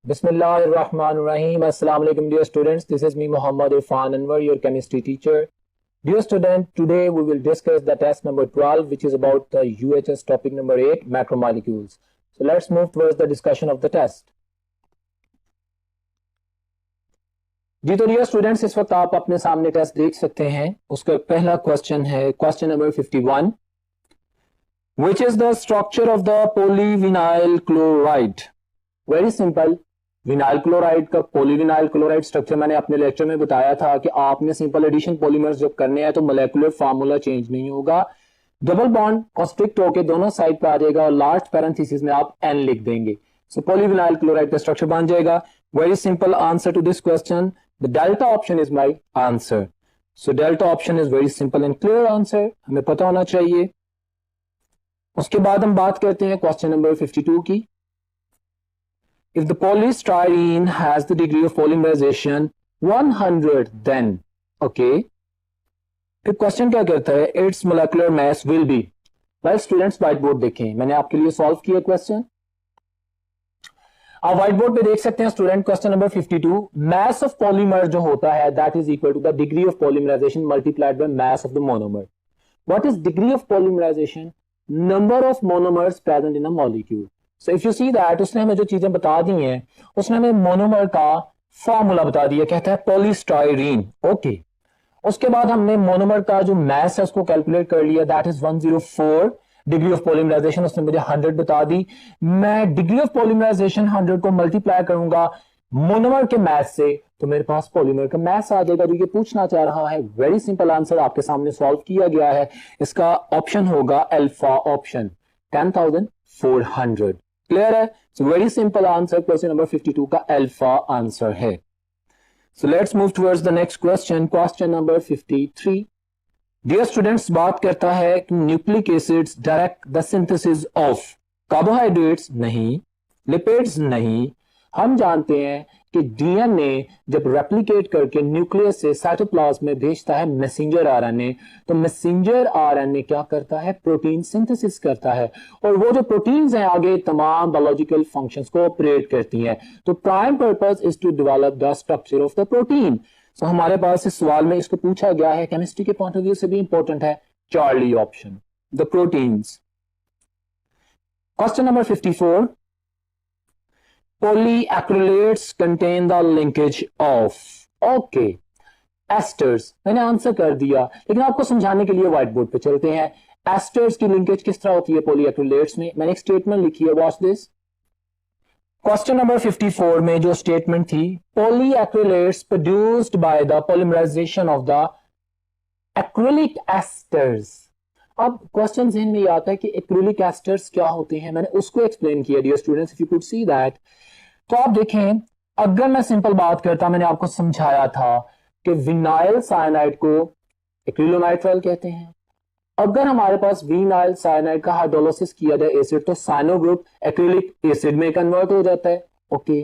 Bismillahirrahmanirrahim. Assalamu alaikum dear students. This is me Muhammad Irfan Anwar, your chemistry teacher. Dear student, today we will discuss the test number 12, which is about the UHS topic number 8, macromolecules. So let's move towards the discussion of the test. जी तो dear students, इस वक्त आप अपने सामने test देख सकते हैं। उसका पहला क्वेश्चन है question number 51, which is the structure of the polyvinyl chloride. Very simple, vinyl chloride का पोलीविनाइल क्लोराइड स्ट्रक्चर मैंने अपने लेक्चर में बताया था कि आपने सिंपल एडिशन पॉलीमर्स जब करने हैं तो मोलेकुलर फार्मूला चेंज नहीं होगा, डबल बॉन्ड कॉन्स्ट्रिक्ट होकर दोनों साइड पे आ जाएगा और लास्ट पैरेंथेसिस में आप एन लिख देंगे। सो पोलीविनाइल क्लोराइड का स्ट्रक्चर बन जाएगा। Very simple answer to this question, the delta option is my answer. So delta option is very simple and clear answer, हमें पता होना चाहिए। उसके बाद हम बात करते हैं क्वेश्चन नंबर 52 की। If the polystyrene has the degree of polymerization 100, then okay. फिर क्वेश्चन क्या कहता है, its molecular mass will be। भाई स्टूडेंट्स व्हाइट बोर्ड देखें, मैंने आपके लिए सॉल्व किया क्वेश्चन। आप व्हाइट बोर्ड पे देख सकते हैं student, question number 52, mass of polymer जो होता है that is equal to the degree of polymerization multiplied by mass of the monomer. What is degree of polymerization? Number of monomers present in a molecule. So if you see that, उसने हमें जो चीजें बता दी हैं, उसने हमें monomer का formula बता दिया, कहता है पॉलीस्टाइरीन। ओके, उसके बाद हमने मोनोमर का जो मास है उसको कैलकुलेट कर लिया, that is 104। Degree of polymerization उसने मुझे 100 बता दी। मैं डिग्री ऑफ पॉलीमराइजेशन 100 को मल्टीप्लाई करूंगा मोनोमर के मास से, तो मेरे पास पॉलीमर का मास आ जाएगा। जो ये पूछना चाह रहा है, वेरी सिंपल आंसर आपके सामने सॉल्व किया गया है। इसका ऑप्शन होगा अल्फा ऑप्शन, 10,400। क्लियर है? So very simple answer question number 52 का अल्फा आंसर है। So let's move towards the next question, question number 53। Dear students, बात करता है कि nucleic acids direct the synthesis of carbohydrates नहीं, लिपिड्स नहीं। हम जानते हैं कि डीएनए जब रेप्लिकेट करके न्यूक्लियस से साइटोप्लाज्म में भेजता है मैसेंजर आरएनए, तो मैसेंजर आरएनए क्या करता है, प्रोटीन सिंथेसिस करता है, और वो जो प्रोटीन्स हैं आगे तमाम बायोलॉजिकल फंक्शंस को ऑपरेट करती हैं। तो prime purpose is to develop the structure of the protein. So हमारे पास इस सवाल में इसको पूछा गया है, केमिस्ट्री के पॉइंट ऑफ व्यू से भी इंपॉर्टेंट है, Charlie option, the proteins. Question number 54, polyacrylates contain the linkage of okay esters। मैंने आंसर कर दिया, लेकिन आपको समझाने के लिए व्हाइट बोर्ड पे चलते हैं। एस्टर्स की लिंकेज किस तरह होती है पॉलीएक्रिलेट्स में? मैंने एक स्टेटमेंट लिखी है, वॉच दिस। क्वेश्चन नंबर 54 में जो स्टेटमेंट थी, polyacrylates produced by the polymerization of the acrylic esters. अब क्वेश्चन ज़हन में आता है कि एक्रिलिक एस्टर्स क्या होते हैं, मैंने उसको एक्सप्लेन किया dear students, if you could see that. तो आप देखें, अगर मैं सिंपल बात करता, मैंने आपको समझाया था कि विनाइल साइनाइड को एक्रिलोनाइट्राइल कहते हैं। अगर हमारे पास विनाइल साइनाइड का हाइड्रोलाइसिस किया जाए एसिड, तो साइनो ग्रुप एक्रिलिक एसिड में कन्वर्ट हो जाता है। ओके,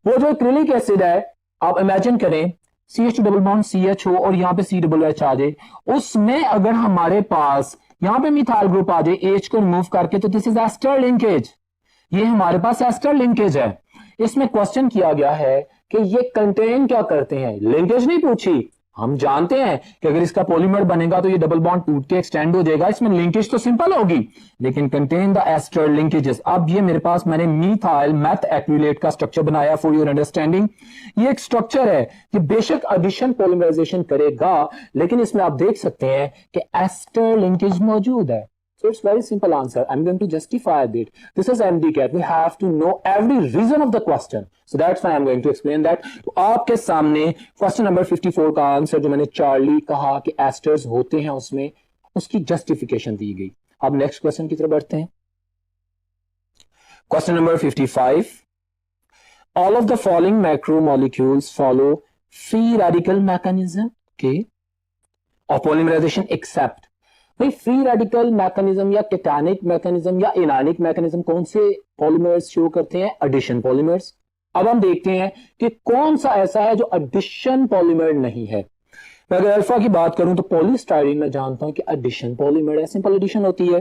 वो जो एक्रिलिक एसिड है, आप इमेजिन करें CH डबल बॉन्ड CHO और यहाँ पे C+H आ जाए, उसमें अगर हमारे पास यहाँ पे मिथाइल ग्रुप आ जाए H को रिमूव करके, तो दिस इज एस्टर लिंकेज। ये हमारे पास एस्टर लिंकेज है। इसमें क्वेश्चन किया गया है कि ये कंटेन क्या करते हैं, लिंकेज नहीं पूछी। हम जानते हैं कि अगर इसका पॉलीमर बनेगा तो ये डबल बॉन्ड टूट के एक्सटेंड हो जाएगा, इसमें लिंकेज तो सिंपल होगी, लेकिन कंटेन द एस्टर लिंकेजेस। अब ये मेरे पास, मैंने मीथाइल मेथ एक्रिलेट का स्ट्रक्चर बनाया फॉर योर अंडरस्टैंडिंग। ये एक स्ट्रक्चर है कि बेशक एडिशन पॉलीमराइजेशन करेगा, लेकिन इसमें आप देख सकते हैं कि एस्टर लिंकेज मौजूद है। So it's very simple answer. I'm going to justify that. This is MDCAT. We have to know every reason of the question. So that's why I'm going to explain that. तो आपके सामने question number 54 का answer, जो मैंने Charlie कहा कि asters होते हैं, उसमें उसकी जस्टिफिकेशन दी गई। अब नेक्स्ट क्वेश्चन की तरफ बढ़ते हैं। Question number 55, all of the following macromolecules follow free radical mechanism, okay, of polymerization except। भाई फ्री रेडिकल मैकेनिज्म या कैटायनिक मैकेनिज्म या इनानिक मैकेनिज्म कौन से पॉलीमर्स शो करते हैं? Addition polymers. अब हम देखते हैं कि कौन सा ऐसा है जो एडिशन पॉलीमर नहीं है। मैं अगर अल्फा की बात करूं तो पॉलीस्टाइरीन में जानता हूं कि एडिशन पॉलीमर है, सिंपल एडिशन होती है।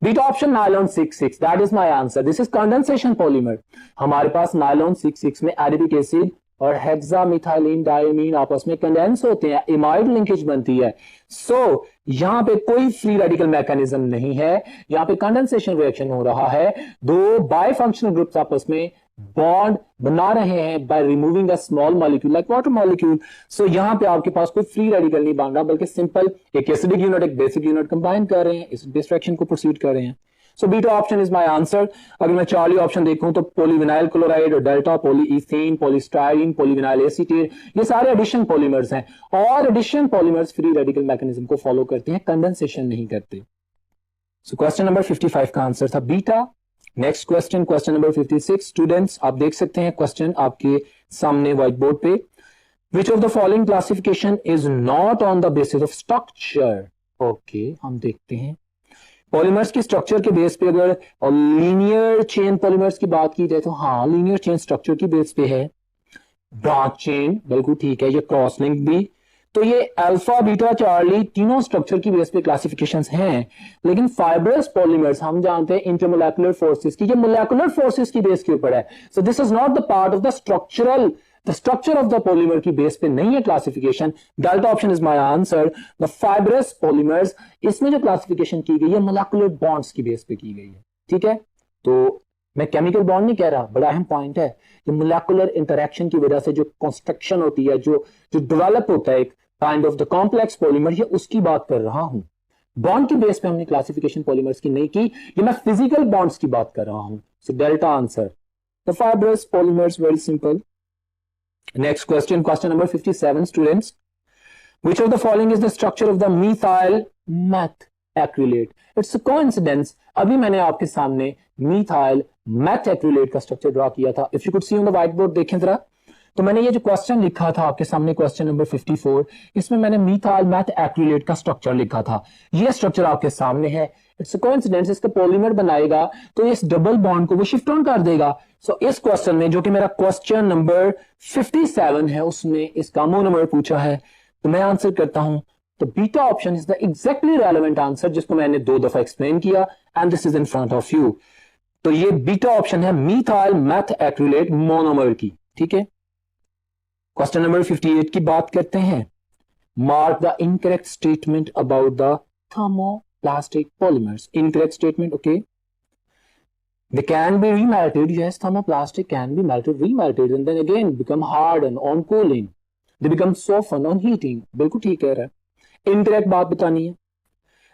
Beta option nylon 6,6, that is my answer. This is condensation polymer. हमारे पास नायलॉन 6,6 में एराबिक एसिड और हेक्सामिथाइलिन डायमीन आपस में कंडेंस होते हैं, इमाइड लिंकेज बनती है। सो यहां पे कोई फ्री रेडिकल मैकेनिज्म नहीं है, यहां पे कंडेंसेशन रिएक्शन हो रहा है। दो बायफंक्शनल ग्रुप्स आपस में बॉन्ड बना रहे हैं by removing a small molecule like water molecule. So यहां पे आपके पास कोई फ्री रेडिकल नहीं बन रहा, बल्कि सिंपल एक एसिडिक यूनिट एक बेसिक यूनिट कंबाइन कर रहे हैं, इस डिस्ट्रैक्शन को प्रोसीड कर रहे हैं। So beta option is my answer. अगर मैं चार्ली ऑप्शन देखूं तो पॉलीविनाइल क्लोराइड और delta, polyethene, polystyrene, polyvinyl acetate, ये सारे एडिशन पॉलीमर्स हैं और addition polymers free radical mechanism को फॉलो करते हैं, कंडेंसेशन नहीं करते। सो क्वेश्चन नंबर 55 का आंसर था beta. Next question, question number 56 students, आप देख सकते हैं क्वेश्चन आपके सामने व्हाइट बोर्ड पे। विच of the following classification is not on the basis of structure. Okay, हम देखते हैं पॉलीमर्स की स्ट्रक्चर के बेस पे अगर लीनियर चेन पॉलीमर्स की बात की जाए तो हाँ, लीनियर चेन स्ट्रक्चर की बेस पे है। ब्रांच चेन बिल्कुल ठीक है, ये क्रॉस लिंक भी। तो ये अल्फा बीटा चार्ली तीनों स्ट्रक्चर की बेस पे क्लासिफिकेशंस हैं। लेकिन फाइब्रस पॉलीमर्स हम जानते हैं इंटरमोलेकुलर फोर्सेस की, ये मोलेकुलर फोर्सेस की बेस के ऊपर है। So this is not the part of the structure of the polymer की बेस पे नहीं है classification. Delta option is my answer. The fibrous polymers, इसमें जो क्लासिफिकेशन की गई है मोलेकुलर बॉन्ड्स की बेस पे की गई है। ठीक है, तो मैं केमिकल बॉन्ड नहीं कह रहा, बड़ा अहम पॉइंट है। ये मोलेकुलर इंटरेक्शन की वजह से जो कंस्ट्रक्शन होती है, जो डेवलप होता है एक kind of the complex polymer, ये उसकी बात कर रहा हूं। बॉन्ड की बेस पे हमने क्लासिफिकेशन पॉलीमर्स की नहीं की, ये मैं फिजिकल बॉन्ड्स की बात कर रहा हूं। So delta answer the fibrous polymers, very simple. Next question, question number 57 students, which of the following is the structure of the methyl meth acrylate? It's a coincidence, अभी मैंने आपके सामने methyl meth acrylate का structure draw किया था। If you could see on the white board, देखें जरा, तो मैंने ये जो क्वेश्चन लिखा था आपके सामने, क्वेश्चन नंबर 54, इसमें मैंने methyl meth acrylate का स्ट्रक्चर लिखा था। ये स्ट्रक्चर आपके सामने है। इट्स कोइंसिडेंस, इसका पॉलीमर बनाएगा तो इस डबल बॉन्ड को वो शिफ्ट ऑन कर देगा। सो इस क्वेश्चन में, जो कि मेरा क्वेश्चन नंबर 57 है, उसमें इसका मोनोमर पूछा है, तो मैं आंसर करता हूं। तो beta option is the exactly relevant answer, जिसको मैंने 2 दफा एक्सप्लेन किया, and this is in front of you. तो ये बीटा ऑप्शन है methyl meth acrylate मोनोमर की। ठीक है, क्वेश्चन नंबर 58 की बात करते हैं। Mark the incorrect statement about the thermoplastic polymers. Incorrect statement, okay. They can be remelted. Yes, thermoplastic can be melted, remelted, and then again become hardened on cooling. They become softened on heating. बिल्कुल ठीक कह रहा है। Incorrect बात बतानी है।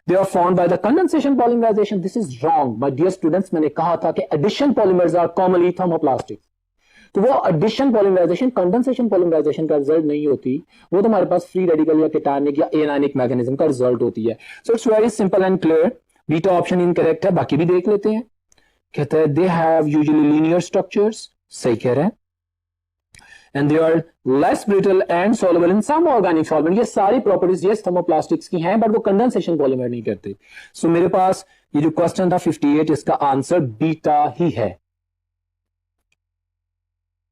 They are formed by the condensation polymerization. This is wrong, my dear students. मैंने कहा था कि addition polymers are commonly thermoplastics. तो वो एडिशन पॉलीमराइजेशन कंडेंसेशन पॉलीमराइजेशन का रिजल्ट नहीं होती, वो तो हमारे पास फ्री रेडिकल या केटायनिक या एनायनिक मैकेनिज्म का रिजल्ट होती है। So it's very simple and clear, beta option incorrect है। बाकी भी देख लेते हैं। कहते हैं they have usually linear structures, सही कह रहे हैं, and they are less brittle and soluble in some organic solvent. ये सारी प्रॉपर्टीज ये थर्मोप्लास्टिक्स की हैं, बट वो कंडेंसेशन पॉलीमर नहीं करते। सो मेरे पास ये जो क्वेश्चन था 58, इसका आंसर बीटा ही है।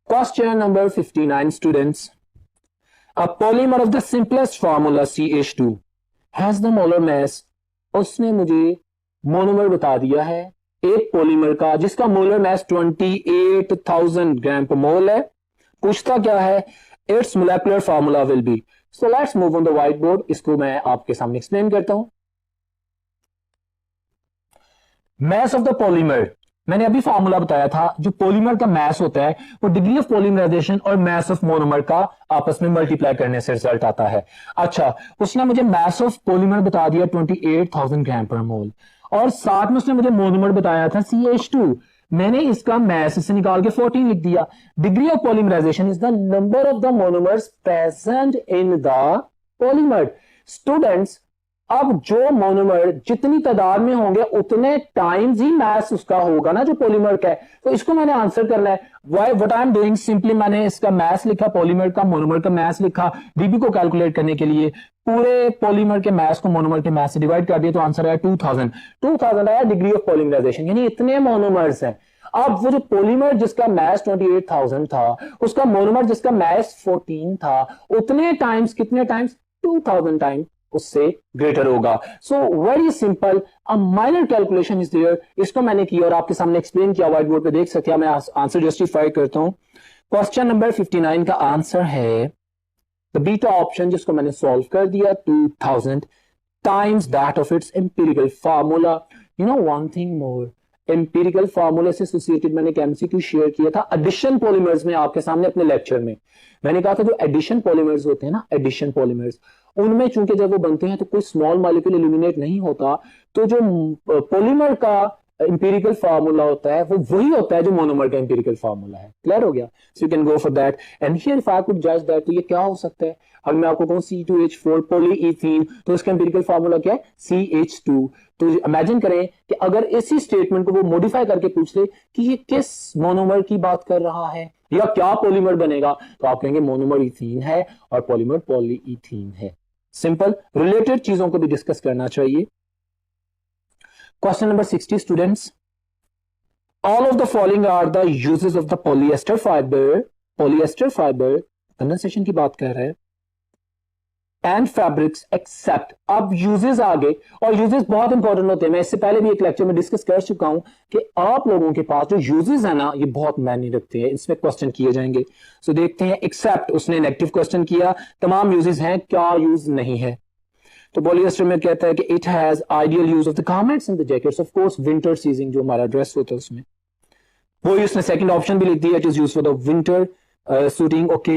Question number 59 students. A polymer of the simplest formula CH2 has the molar mass. उसने मुझे मोनोमर बता दिया है एक पॉलीमर का जिसका मोलर मास 28,000 ग्राम पर मोल है। पूछता क्या है, it's molecular formula will be. So let's move on the white board, इसको मैं आपके सामने एक्सप्लेन करता हूं। मास ऑफ द पॉलीमर, मैंने अभी फार्मूला बताया था, जो पॉलीमर का मास होता है वो डिग्री ऑफ पॉलीमराइजेशन और मास ऑफ मोनोमर का आपस में मल्टीप्लाई करने से रिजल्ट आता है। अच्छा, उसने मुझे मास ऑफ पॉलीमर बता दिया 28,000 ग्राम पर मोल, और साथ में उसने मुझे मोनोमर बताया था CH2। मैंने इसका मास इससे निकाल के 14 लिख दिया। Degree of polymerization is the number of the monomers present in the polymer. Students, अब जो मोनोमर जितनी तादाद में होंगे उतने टाइम्स ही मास उसका होगा ना जो पॉलीमर का है। तो इसको मैंने आंसर करना है। What I am doing, simply मैंने इसका मास लिखा, पॉलीमर का, मोनोमर का मास लिखा। डीबी को कैलकुलेट करने के लिए पूरे पॉलीमर के मास को मोनोमर के मास से डिवाइड कर दिया, तो आंसर आया 2000 आया डिग्री ऑफ पॉलीमराइजेशन, यानी इतने मोनोमर्स हैं। अब वो जो पॉलीमर जिसका मास 28,000 था, उसका मोनोमर जिसका मास 14 था, उतने टाइम्स, कितने टाइम्स, 2000 टाइम उससे ग्रेटर होगा। So very simple, a minor calculation is there. इसको मैंने किया और आपके सामने एक्सप्लेन किया, व्हाइट बोर्ड पे देख सकते हैं। मैं आंसर जस्टिफाई करता हूं। क्वेश्चन नंबर 59 का आंसर है द बीटा ऑप्शन, जिसको मैंने सॉल्व कर दिया 2000 times that of its empirical formula. You know one thing more, empirical formula से एसोसिएटेड मैंने एक एमसीक्यू शेयर किया था एडिशन पॉलीमर्स में आपके सामने अपने लेक्चर में। मैंने कहा था जो एडिशन पॉलीमर्स होते हैं ना, एडिशन पॉलीमर्स, उनमें चूंकि जब वो बनते हैं तो कोई स्मॉल मॉलिक्यूल एलिमिनेट नहीं होता, तो जो पॉलीमर का इंपेरिकल फार्मूला होता है वो वही होता है जो मोनोमर का इंपेरिकल फार्मूला है। क्लियर हो गया? So you can go for that. And here if I could जज दैट, तो ये क्या हो सकता है? अगर मैं आपको कहूं C2H4 पॉलीइथीन, तो इसका इंपेरिकल फार्मूला क्या है? CH2। तो इमेजिन करें कि अगर इसी स्टेटमेंट को वो मॉडिफाई करके पूछ ले कि ये किस मोनोमर की बात कर रहा है या क्या पॉलीमर बनेगा, तो आप कहेंगे मोनोमर इथीन है और पॉलीमर पॉलीइथीन है। सिंपल, रिलेटेड चीजों को भी डिस्कस करना चाहिए। Question number 60, students. All of the following are the uses of the polyester fiber. Polyester fiber, condensation की बात कर रहे हैं, and fabrics except। अब uses आ गए, और uses बहुत इंपॉर्टेंट होते हैं। मैं इससे पहले भी एक लेक्चर में डिस्कस कर चुका हूं कि आप लोगों के पास जो uses है ना, ये बहुत मायने रखते हैं, इसमें क्वेश्चन किए जाएंगे। सो देखते हैं। एक्सेप्ट, उसने नेगेटिव क्वेश्चन किया, तमाम यूजेस हैं, क्या यूज नहीं है। तो पॉलिएस्टर में कहता है कि it has ideal use of the garments and the jackets, of course winter season जो हमारा ड्रेस होता है उसमें, वो उसने सेकंड ऑप्शन भी लिख दिया, it is use for the winter suiting. Okay,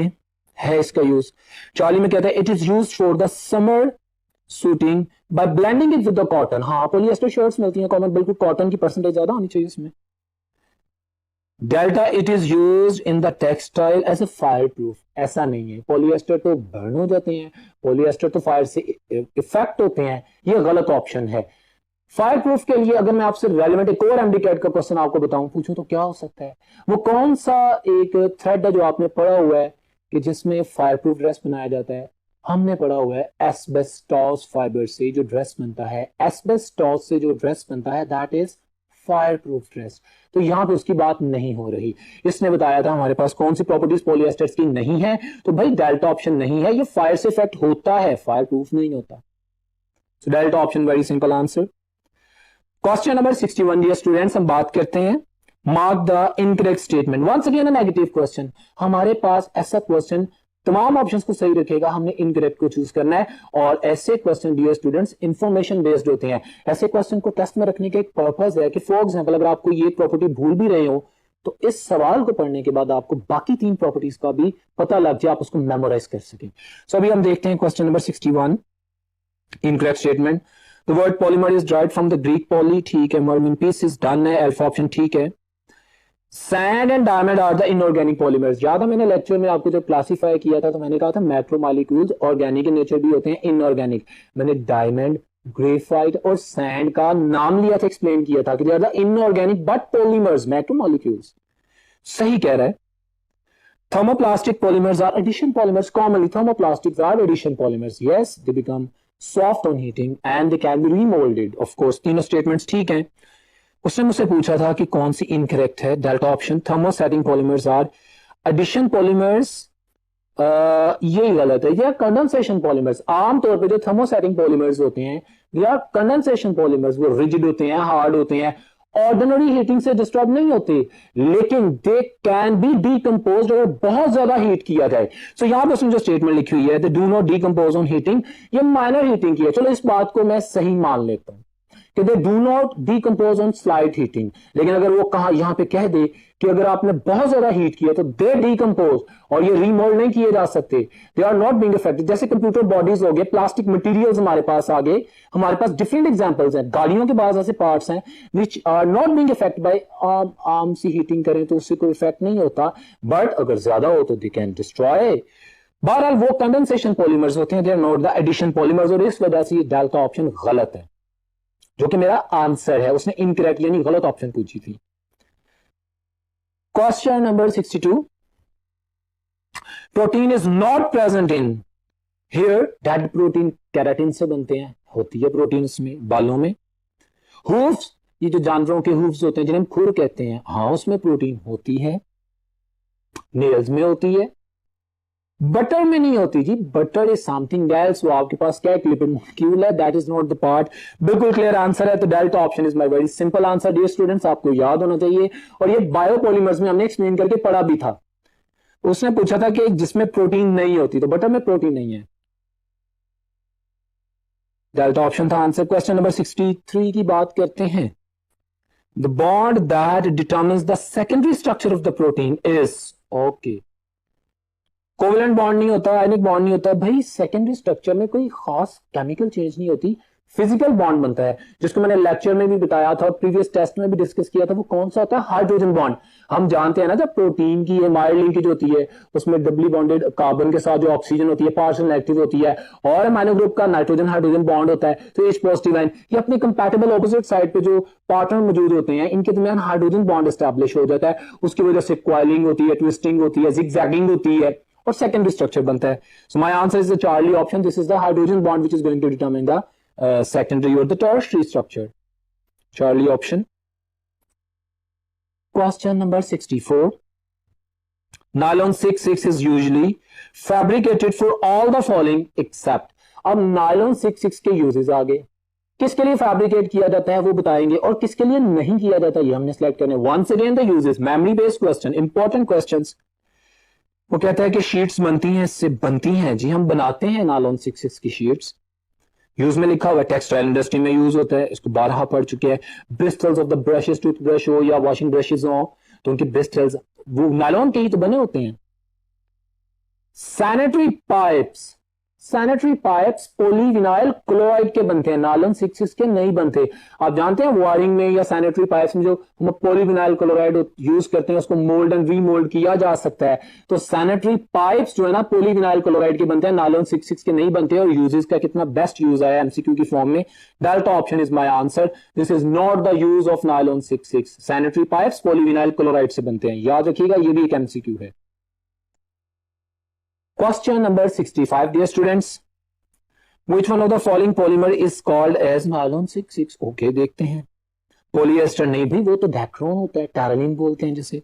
है इसका यूज। 40 में कहता है it is use for the summer suiting by blending it with the cotton. हाँ, पॉलिएस्टर शर्ट्स मिलती हैं कॉमन, बिल्कुल कॉटन की परसेंटेज ज्यादा होनी चाहिए इसमें। Delta, it is use in the textile as a fire proof. ऐसा नहीं है, पॉलिएस्टर तो बर्न हो जाते हैं, पॉलिएस्टर तो फायर से इफेक्ट होते हैं, ये गलत ऑप्शन है। फायर प्रूफ के लिए अगर मैं आपसे रेलेवेंट एक और एमडीकैट का क्वेश्चन आपको बताऊं, पूछूं, तो क्या हो सकता है? वो कौन सा एक थ्रेड है जो आपने पढ़ा हुआ है कि जिसमें फायर प्रूफ ड्रेस बनाया जाता है? हमने पढ़ा हुआ है एस्बेस्टॉस फाइबर से जो ड्रेस बनता है, एस्बेस्टॉस से जो ड्रेस बनता है, that is fire proof dress. तो यहां पे उसकी बात नहीं हो रही। इसने बताया था हमारे पास कौन सी प्रॉपर्टीज पॉलिएस्टर्स की नहीं है, तो भाई डेल्टा ऑप्शन नहीं है, ये फायर से इफेक्ट होता है, फायर प्रूफ नहीं होता। So delta option, very simple answer. Question number 61, dear students, हम बात करते हैं mark the incorrect statement. Once again a negative question. हमारे पास ऐसा क्वेश्चन तमाम ऑप्शंस को सही रखेगा, हमने इनकरेक्ट को चूज करना है। और ऐसे question dear students information based होते हैं। ऐसे क्वेश्चन को टेस्ट में रखने का एक पर्पस है कि फॉर एग्जांपल अगर आपको ये प्रॉपर्टी भूल भी रहे हो, तो इस सवाल को पढ़ने के बाद आपको बाकी 3 प्रॉपर्टीज का भी पता लग जाए, आप उसको मेमोराइज कर सकें। सो अभी हम देखते हैं question number 61, incorrect statement. The word polymer is derived from the Greek poly, ठीक है। मर्मिन पीस इज डन है, अल्फा ऑप्शन ठीक है। Sand and diamond are the inorganic polymers. याद है मैंने लेक्चर में आपको जब क्लासिफाई किया था तो मैंने कहा था मैक्रोमॉलिक्यूल्स ऑर्गेनिक इन नेचर भी होते हैं, इनऑर्गेनिक। मैंने डायमंड, ग्रेफाइट और सैंड का नाम लिया था, एक्सप्लेन किया था कि they are the inorganic but polymers, macromolecules. सही कह रहा है। Thermoplastic polymers are addition polymers. Commonly thermoplastics are addition polymers. Yes, they become soft on heating and they can be remoulded. Of course तीनों statements ठीक हैं। उसने मुझसे पूछा था कि कौन सी इनकरेक्ट है। Delta option, thermosetting polymers are addition polymers, ये गलत है। या कंडेंसेशन पॉलीमर्स, आमतौर पे जो थर्मोसेटिंग पॉलीमर्स होते हैं या कंडेंसेशन पॉलीमर्स, वो रिजिड होते हैं, हार्ड होते हैं, ऑर्डिनरी हीटिंग से डिस्टर्ब नहीं होते, लेकिन दे कैन बी डीकंपोज्ड अगर बहुत ज्यादा हीट किया जाए। सो यहां पर उसमें जो स्टेटमेंट लिखी हुई है, they do not decompose on heating, ये माइनर हीटिंग की है। चलो इस बात को मैं सही मान लेता हूं कि they do not decompose on slight heating. लेकिन अगर वो कहा यहां पे कह दे कि अगर आपने बहुत ज्यादा हीट किया तो दे डीकंपोज और ये रीमोल्ड नहीं किए जा सकते, they are not being affected. जैसे कंप्यूटर बॉडीज हो गए, प्लास्टिक मटेरियल्स हमारे पास आ गए, हमारे पास डिफरेंट एग्जांपल्स हैं। गाड़ियों के बाद ऐसे पार्ट्स हैं which are not being affected by आर्म सी हीटिंग करें तो उससे कोई इफेक्ट नहीं होता, बट अगर ज्यादा हो तो दे कैन डिस्ट्रॉय। बहरहाल वो कंडेंसेशन पॉलीमर्स होते हैं, they are not the addition polymers, और इस वजह से ये डेल्टा ऑप्शन गलत है, जो कि मेरा आंसर है। उसने इनकरेक्ट यानी गलत ऑप्शन पूछी थी। Question number 62, protein is not present in hair. Dead protein keratin से बनते हैं, होती है प्रोटीन इसमें, बालों में। हूफ्स, ये जो जानवरों के हूफ्स होते हैं जिन्हें हम खुर कहते हैं, हाँ उसमें प्रोटीन होती है। नेल्स में होती है, बटर में नहीं होती जी, बटर इज समथिंग एल्स। वो आपके पास क्या है, लिपिड मॉलिक्यूल है, that is not the part. बिल्कुल क्लियर आंसर है, तो delta option is my very simple answer. Dear students, आपको याद होना चाहिए, और ये बायोपॉलीमर्स में हमने एक्सप्लेन करके पढ़ा भी था। उसने पूछा था कि जिसमें प्रोटीन नहीं होती, तो बटर में प्रोटीन नहीं है, डेल्टा ऑप्शन था आंसर। क्वेश्चन नंबर 63 की बात करते हैं। The bond that determines the secondary structure of the protein is, okay, covalent bond नहीं होता, आयनिक बॉन्ड नहीं होता भाई, सेकेंडरी स्ट्रक्चर में कोई खास केमिकल चेंज नहीं होती, फिजिकल बॉन्ड बनता है, जिसको मैंने लेक्चर में भी बताया था और प्रीवियस टेस्ट में भी डिस्कस किया था। वो कौन सा होता है, हाइड्रोजन बॉन्ड। हम जानते हैं ना, जब प्रोटीन की एमाइड लिंकेज होती है, उसमें डबली बॉन्डेड कार्बन के साथ जो ऑक्सीजन होती है पार्शियल एक्टिव होती है, और अमाइनो ग्रुप का नाइट्रोजन हाइड्रोजन बॉन्ड होता है, तो H पॉजिटिव आयन, ये अपने कंपैटिबल ऑपोजिट साइड पे जो पार्टनर मौजूद होते हैं, इनके दरमियान हाइड्रोजन बॉन्ड एस्टैब्लिश हो जाता है, उसकी वजह से क्वाइलिंग होती है, ट्विस्टिंग होती है, जिगजैगिंग होती है, और सेकेंडरी स्ट्रक्चर बनता है। So my answer is the Charlie option, this is the hydrogen bond which is going to determine the secondary or the tertiary structure. Charlie option. Question number 64. Nylon 66 is usually fabricated for all the following except. अब nylon 66 के uses आ गए, किसके लिए fabricate किया जाता है वो बताएंगे, और किसके लिए नहीं किया जाता ये हमने सिलेक्ट करने। Once again the uses, memory based question, important questions. वो कहता है कि शीट्स बनती हैं, इससे बनती हैं जी, हम बनाते हैं nylon 66 की शीट्स। यूज में लिखा हुआ है, टेक्सटाइल इंडस्ट्री में यूज होता है, इसको 12 पढ़ चुके हैं। Bristles of the brushes, toothbrush हो या वॉशिंग ब्रशेस हो, तो उनके ब्रिस्टल्स वो नायलॉन के ही तो बने होते हैं। Sanitary pipes, sanitary pipes polyvinyl chloride के बनते हैं, नायलॉन 66 के नहीं बनते। आप जानते हैं वायरिंग में या सैनिटरी पाइप्स में जो हम पॉलीविनाइल क्लोराइड यूज करते हैं, उसको मोल्ड एंड रीमोल्ड किया जा सकता है। तो सैनिटरी पाइप्स जो है ना पॉलीविनाइल क्लोराइड के बनते हैं, नायलॉन 66 के नहीं बनते। और यूजेस का कितना बेस्ट यूज आया एमसीक्यू की फॉर्म में, delta option is my answer. This is not the use of nylon 66। Sanitary pipes polyvinyl chloride से बनते हैं, याद रखिएगा, ये भी एक एमसीक्यू है। Question number 65, dear students. Which one of the following polymer is called as nylon 66? Okay, देखते हैं। पॉलीएस्टर नहीं भी, वो तो डैक्रोन होता है, टैरलिन बोलते हैं जिसे।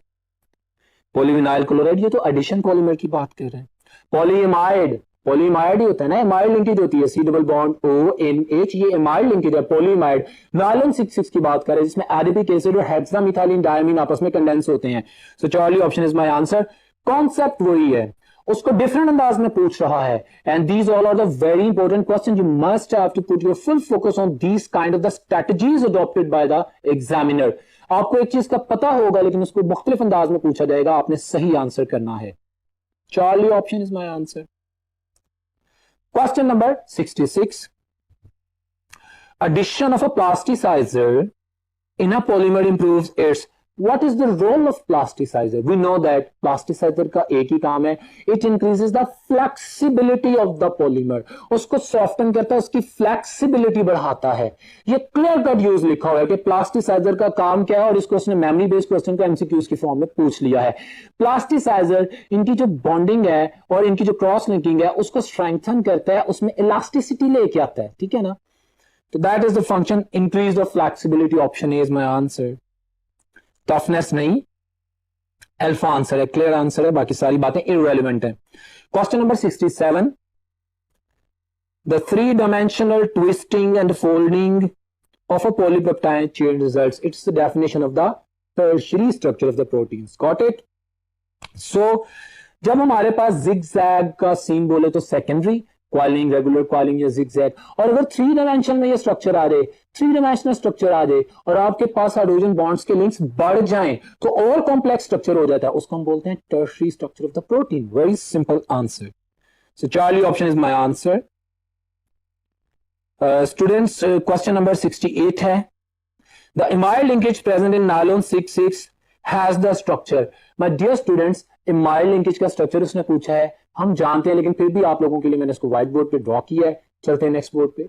पॉलीविनाइल क्लोराइड, ये तो एडिशन पॉलीमर की बात कर रहे हैं। पॉलीएमाइड, पॉलीमाइड ही होता है ना, एमाइड लिंकेज होती है, C double bond O N H, ये एमाइड लिंकेज है, पॉलीमाइड। नायलॉन 66 की बात करें जिसमें एडिपिक एसिड और हेक्सामिथाइलिन डायमीन आपस में कंडेंस होते हैं। So Charlie option is my answer. Concept वही है, उसको डिफरेंट अंदाज में पूछ रहा है। And these all are the very important question, you must have to put your full focus on these kind of the strategies adopted by the examiner. आपको एक चीज का पता होगा लेकिन उसको मुख्तलिफ अंदाज में पूछा जाएगा, आपने सही आंसर करना है। Charlie option is my answer. Question number 66, addition of a plasticizer in a polymer improves its, what is the role of plasticizer? We know that plasticizer का एक ही काम है, it increases the flexibility of the polymer, उसको soften करता है, उसकी flexibility बढ़ाता है। ये clear cut यूज लिखा हुआ है कि plasticizer का काम क्या है, और इसको उसने memory based question को MCQs की फॉर्म में पूछ लिया है। plasticizer इनकी जो बॉन्डिंग है और इनकी जो क्रॉस लिंकिंग है उसको स्ट्रेंथन करता है, उसमें इलास्टिसिटी लेके आता है, ठीक है ना। तो that is the function, increase the flexibility, option is my answer. Toughness नहीं, अल्फा आंसर है, क्लियर आंसर है, बाकी सारी बातें इररेलेवेंट है। Question number 67, the 3-dimensional twisting and folding of a polypeptide chain results, it's the definition of the tertiary structure of the proteins, got it? So जब हमारे पास zigzag का scene बोले तो सेकेंडरी, क्वाइलिंग, रेगुलर क्वाइलिंग या zigzag. और अगर 3 dimension में ये स्ट्रक्चर आ जाए, 3 डायमेंशनल स्ट्रक्चर आ जाए और आपके पास हाइड्रोजन बॉन्ड्स के लिंक्स बढ़ जाएं तो और कॉम्प्लेक्स स्ट्रक्चर हो जाता है, उसको हम बोलते हैं tertiary structure of the protein. Very simple answer. So Charlie option is my answer. Students, question number 68 है, the imide linkage present in nylon 66 has the structure. My dear students, imide linkage का structure उसने पूछा है, हम जानते हैं, लेकिन फिर भी आप लोगों के लिए मैंने इसको व्हाइट बोर्ड पे ड्रॉ किया है। चलते हैं नेक्स्ट बोर्ड पे।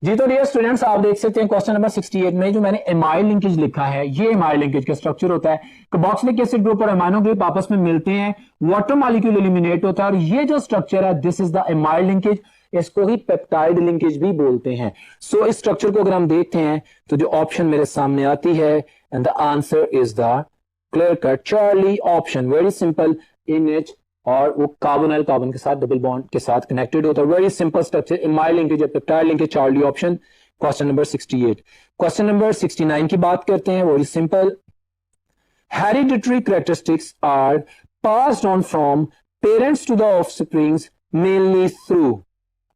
जी तो डियर स्टूडेंट्स, आप देख सकते हैं क्वेश्चन नंबर 68 में जो मैंने एमाइड लिंकेज लिखा है, ये एमाइड लिंकेज का स्ट्रक्चर होता है। कार्बोक्सिलिक एसिड ग्रुप और अमीनो ग्रुप आपस में मिलते हैं, वाटर मॉलिक्यूल एलिमिनेट होता है, और ये जो स्ट्रक्चर है this is the amide linkage, इसको ही पेप्टाइड लिंकेज भी बोलते हैं। सो इस स्ट्रक्चर को अगर हम देखते हैं तो जो ऑप्शन मेरे सामने आती है, and the answer is the clear cut, Charlie option, very simple, NH और वो कार्बोनाइल कार्बन के साथ डबल बॉन्ड के साथ कनेक्टेड होता है, very simple structure, amide linkage, peptide linkage, Charlie option, question number 68। Question number 69 की बात करते हैं, very simple, hereditary characteristics are passed on from parents to the offsprings mainly through.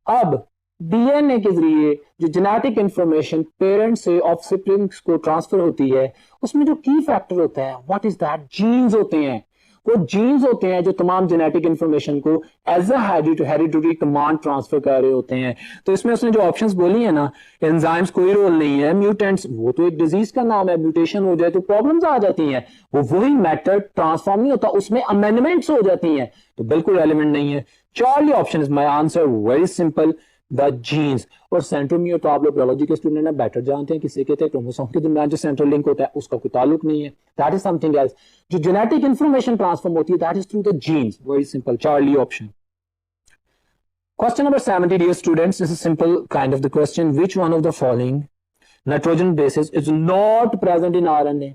अब DNA के जरिए जो जेनेटिक इंफॉर्मेशन पेरेंट्स से offsprings को ट्रांसफर होती है, उसमें जो की फैक्टर होता है, व्हाट इज दैट, जीन्स होते हैं। वो जीन्स होते हैं जो तमाम जेनेटिक इंफॉर्मेशन को as a hereditary command transfer कर रहे होते हैं। तो इसमें उसने जो ऑप्शंस बोली है ना, एंजाइम्स कोई रोल नहीं है, म्यूटेंट्स वो तो एक डिजीज का नाम है, म्यूटेशन हो जाए तो प्रॉब्लम्स आ जाती हैं, वो वही मैटर ट्रांसफॉर्म नहीं होता, उसमें अमेंडमेंट्स हो जाती हैं, तो बिल्कुल रेलिवेंट नहीं है। Charlie option is my answer, very simple, the genes. और सेंट्रोमियर तो आप लोग बायोलॉजी के स्टूडेंट है, बेटर जानते हैं, किसे कहते हैं, क्रोमोसोम के दरमियान जो सेंट्रल लिंक होता है उसका कोई ताल्लुक नहीं है, दैट इज समथिंग एल्स। जो जेनेटिक इंफॉर्मेशन ट्रांसफॉर्म होती है that is through the genes, very simple, Charlie option. Question number 70, dear students, this is simple kind of the question, which one of the following nitrogen basis is not present in RNA।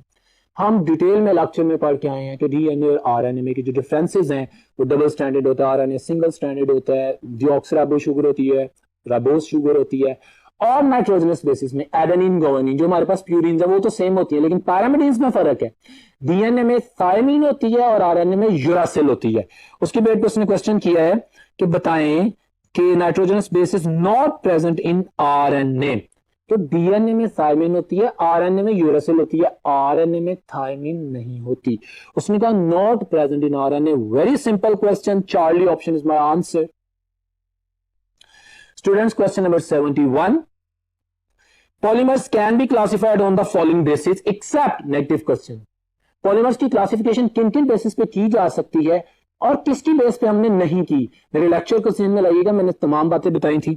हम detail में lecture में पढ़ के आए हैं कि DNA और RNA में की जो डिफरेंसेस हैं, वो डबल स्टैंडर्ड होता है, RNA सिंगल स्टैंडर्ड होता है, डीऑक्सराइबो शुगर होती है, राइबोज शुगर होती है, और नाइट्रोजनस बेसिस में एडेनिन गुआनिन, जो हमारे पास प्यूरिन है वो तो सेम होती है, लेकिन पैरामिडीन्स में फर्क है। DNA में थायमीन होती है और RNA में यूरासिल होती है। उसके बेस पर उसने क्वेश्चन किया है कि बताएं कि nitrogenous bases not present in RNA। तो DNA में थायमीन होती है, RNA में यूरासिल होती है, RNA में थायमीन नहीं होती। उसने कहा not present in RNA, very simple question, Charlie option is my answer. Students, question number 71. Polymers can be classified on the following basis except negative question. Polymers की classification किन किन बेसिस पे की जा सकती है और किसकी बेस पे हमने नहीं की। मेरे लेक्चर को सीन में लगेगा, मैंने तमाम बातें बताई थी।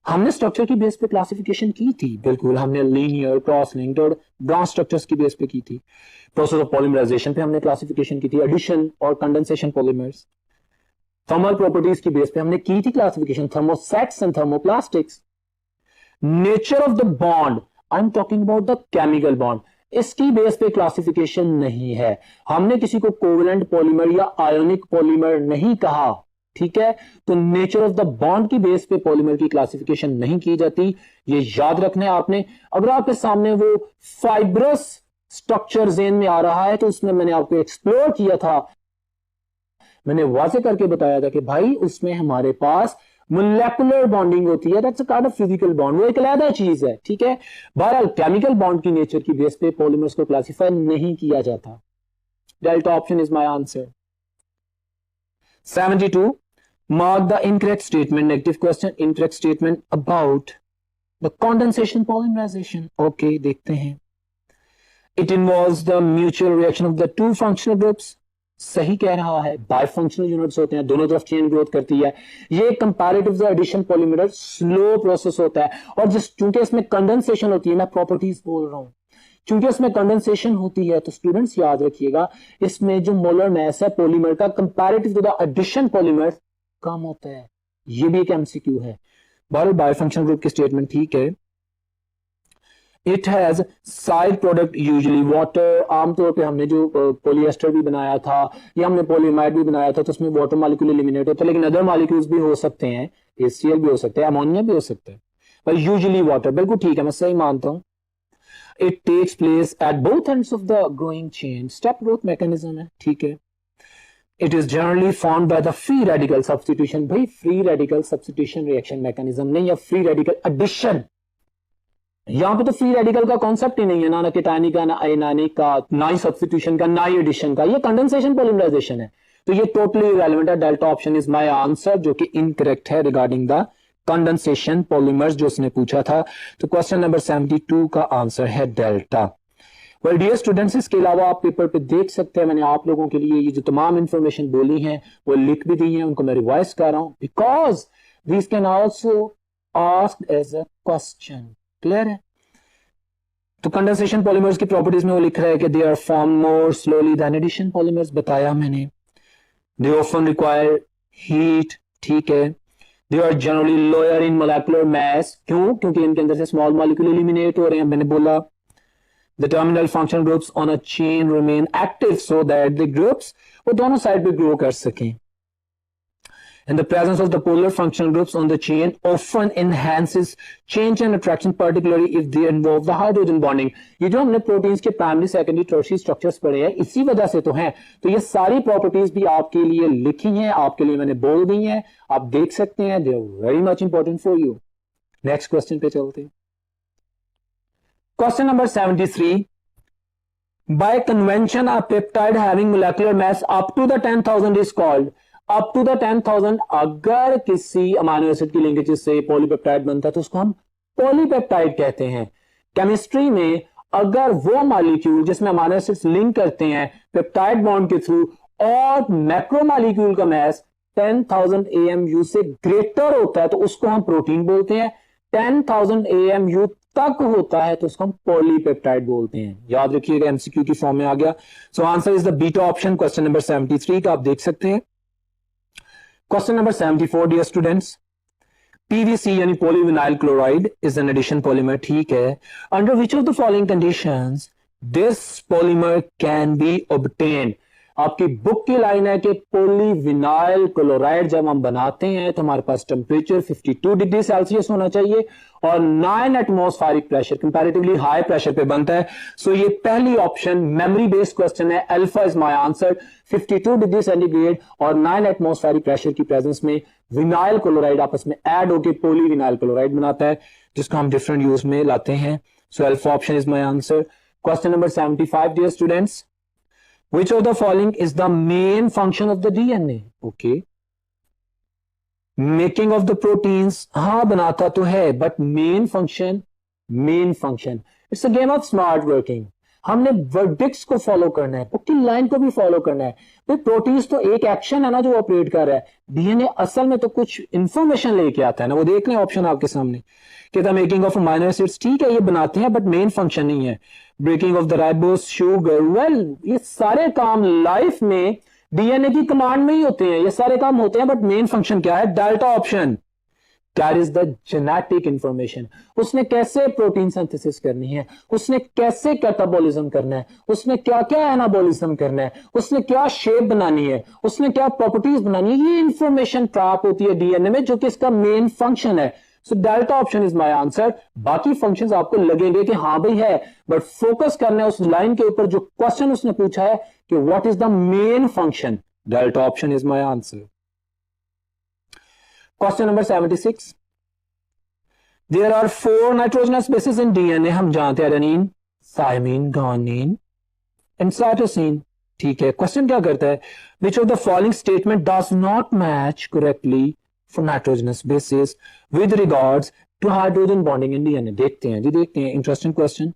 हमने स्ट्रक्चर की बेस पे क्लासिफिकेशन की थी, बिल्कुल, हमने लीनियर, क्रॉस लिंक्ड और ब्रांच स्ट्रक्चर्स की बेस पे की थी। प्रोसेस ऑफ पॉलीमराइजेशन पे हमने क्लासिफिकेशन की थी, एडिशन और कंडेंसेशन पॉलीमर्स। थर्मल प्रॉपर्टीज की बेस पे हमने की थी classification, thermosets and thermoplastics. Nature of the bond, I am talking about the chemical bond, इसकी बेस पे क्लासिफिकेशन नहीं है। हमने किसी को कोवेलेंट पॉलीमर या आयोनिक पॉलीमर नहीं कहा, ठीक है। तो नेचर ऑफ द बॉन्ड की बेस पे पॉलीमर की क्लासिफिकेशन नहीं की जाती, ये याद रखना है आपने। अगर आपके सामने वो फाइब्रस स्ट्रक्चर जेन में आ रहा है तो उसमें मैंने आपको एक्सप्लोर किया था, मैंने वाजे करके बताया था कि भाई उसमें हमारे पास मोलेकुलर बॉन्डिंग होती है, that's a kind of physical bond, वो एक अलग चीज है, ठीक है। बहरहाल केमिकल बॉन्ड की नेचर की बेस पे पॉलीमर्स को क्लासिफाई नहीं किया जाता। Delta option is my answer. 72, mark the incorrect statement, negative question, incorrect statement about the condensation polymerization. Okay, देखते हैं। It involves the mutual reaction of the two functional groups, सही कह रहा है, बायफंक्शनल यूनिट्स होते हैं, दोनों तरफ चेन ग्रोथ करती है। ये comparative addition polymer slow process होता है, और जिस चूंकि इसमें कंडेंसेशन होती है, मैं प्रॉपर्टीज बोल रहा हूं, चूंकि इसमें कंडेंसेशन होती है तो स्टूडेंट्स याद रखिएगा इसमें जो मोलर मास है पॉलीमर का comparative to the addition polymer कम होता है। ये भी एक MCQ है। बायफंक्शनल ग्रुप की स्टेटमेंट ठीक है। It has side product usually water, आमतौर पे हमने जो पॉलिएस्टर भी बनाया था या हमने पॉलीमाइड भी बनाया था तो उसमें वाटर मॉलिक्यूल एलिमिनेट होता है, लेकिन अदर मॉलिक्यूल्स भी हो सकते हैं, HCl भी हो सकते हैं, अमोनिया भी हो सकता है, पर यूजुअली वाटर, बिल्कुल ठीक है, मैं सही मानता हूं। It takes place at both ends of the growing chain, step growth mechanism है, ठीक है। It is generally formed by the free radical substitution, भाई free radical substitution reaction mechanism नहीं, या फ्री रेडिकल एडिशन। यहां पे तो फ्री रेडिकल का कॉन्सेप्ट ही नहीं है, ना केटायनिक का, ना आयनानिक का, ना ही सब्स्टिट्यूशन का, ना ही एडिशन का, ये कंडेंसेशन पॉलीमराइजेशन है, तो ये टोटली इररिलेवेंट है। Delta option is my answer, जो कि इनकरेक्ट है रिगार्डिंग द कंडेंसेशन पॉलीमर्स जो उसने पूछा था। तो क्वेश्चन नंबर 72 का आंसर है डेल्टा। वेल डियर स्टूडेंट्स, इसके अलावा आप पेपर पे देख सकते हैं, मैंने आप लोगों के लिए ये जो तमाम इंफॉर्मेशन बोली है वो लिख भी दी है, उनको मैं रिवाइज कर रहा हूं, because this can also asked as a question. Clear है? तो कंडेंसेशन पॉलीमर्स की प्रॉपर्टीज में वो लिख रहा है कि they are form more slowly than addition polymers, बताया मैंने। दे ऑफन रिक्वायर हीट, ठीक है। They are generally lower in molecular mass, क्यों? क्योंकि इनके अंदर से स्मॉल मॉलिक्यूल एलिमिनेट हो रहे हैं, मैंने बोला। The terminal functional groups on a chain remain active so that the groups वो दोनों साइड पे ग्रो कर सकें. And the presence of the polar functional groups on the chain often enhances change and attraction, particularly if they involve the hydrogen bonding. ये जो हमने proteins के primary secondary tertiary structures पढ़े हैं इसी वजह से तो हैं. तो ये सारी प्रॉपर्टीज भी आपके लिए लिखी हैं, आपके लिए मैंने बोल दी हैं, आप देख सकते हैं. They are very much important for you. Next question पे चलते हैं. Question number 73. By convention, a peptide having molecular mass up to the 10,000 is called. Up to the 10,000 अगर किसी अमाइनो एसिड की लिंकेज से पॉलीपेप्टाइड बनता है तो उसको हम पॉलीपेप्टाइड कहते हैं. केमिस्ट्री में अगर वो मॉलिक्यूल जिसमें अमाइनो एसिड्स लिंक करते हैं पेप्टाइड बॉन्ड के थ्रू और मैक्रोमॉलिक्यूल का मास 10,000 AMU से ग्रेटर होता है तो उसको हम प्रोटीन बोलते हैं. 10,000 AMU तक होता है तो उसको हम पॉलीपेप्टाइड बोलते हैं. याद रखिएगा, एमसीक्यू की फॉर्म में आ गया. So answer is the beta option. Question number 73 का आप देख सकते हैं. Question number 74, dear students. PVC यानी polyvinyl chloride is an addition polymer. ठीक है. Under which of the following conditions this polymer can be obtained? आपकी बुक की लाइन है कि पॉलीविनाइल क्लोराइड जब हम बनाते हैं तो हमारे पास टेम्परेचर 52 डिग्री सेल्सियस होना चाहिए और 9 atmospheric pressure, comparatively high pressure पे बनता है. सो ये पहली ऑप्शन मेमोरी बेस्ड क्वेश्चन है. Alpha is my answer. 52 degree centigrade और 9 एटमॉस्फेरिक प्रेशर की प्रेजेंस में विनाइल क्लोराइड आपस में ऐड होकर पॉलीविनाइल क्लोराइड बनाता है जिसको हम डिफरेंट यूज में लाते हैं. So alpha option is my answer. Question number 75, dear students. Which of the following is the main function of the DNA? Okay. Making of the proteins, हाँ बनाता तो है, but main function. It's a game of smart working. हमने verdicts को follow करना है, book की line को भी फॉलो करना है. भाई प्रोटीन्स तो एक एक्शन है ना जो ऑपरेट कर रहा है. डीएनए असल में तो कुछ इंफॉर्मेशन लेके आता है ना. वो देख लें ऑप्शन आपके सामने कि the making of amino acids, ठीक है ये बनाते हैं बट मेन फंक्शन नहीं है. Breaking of the ribose, sugar, well ये सारे काम लाइफ में डीएनए की कमांड में ही होते हैं. ये सारे काम होते हैं बट मेन फंक्शन क्या है? Delta option. Carries the genetic information. उसने कैसे प्रोटीन सिंथेसिस करनी है, उसने कैसे कैटाबॉलिज्म करना है, उसने क्या क्या एनाबॉलिज्म करना है, उसने क्या शेप बनानी है, उसने क्या प्रॉपर्टीज बनानी है, ये इंफॉर्मेशन प्राप्त होती है डीएनए में जो कि इसका मेन फंक्शन है. सो delta option is my answer. बाकी फंक्शंस आपको लगेंगे कि हाँ भाई है बट फोकस करना है उस लाइन के ऊपर जो क्वेश्चन उसने पूछा है कि what is the main function. Delta option is my answer. Question number 76. There are 4 nitrogenous basis in DNA. हम जानते हैं adenine, thymine, guanine and cytosine. ठीक है. क्वेश्चन क्या करता है? Which of the following statement does not match correctly for nitrogenous bases with regards to hydrogen bonding in DNA. देखते हैं जी, देखते हैं. Interesting question.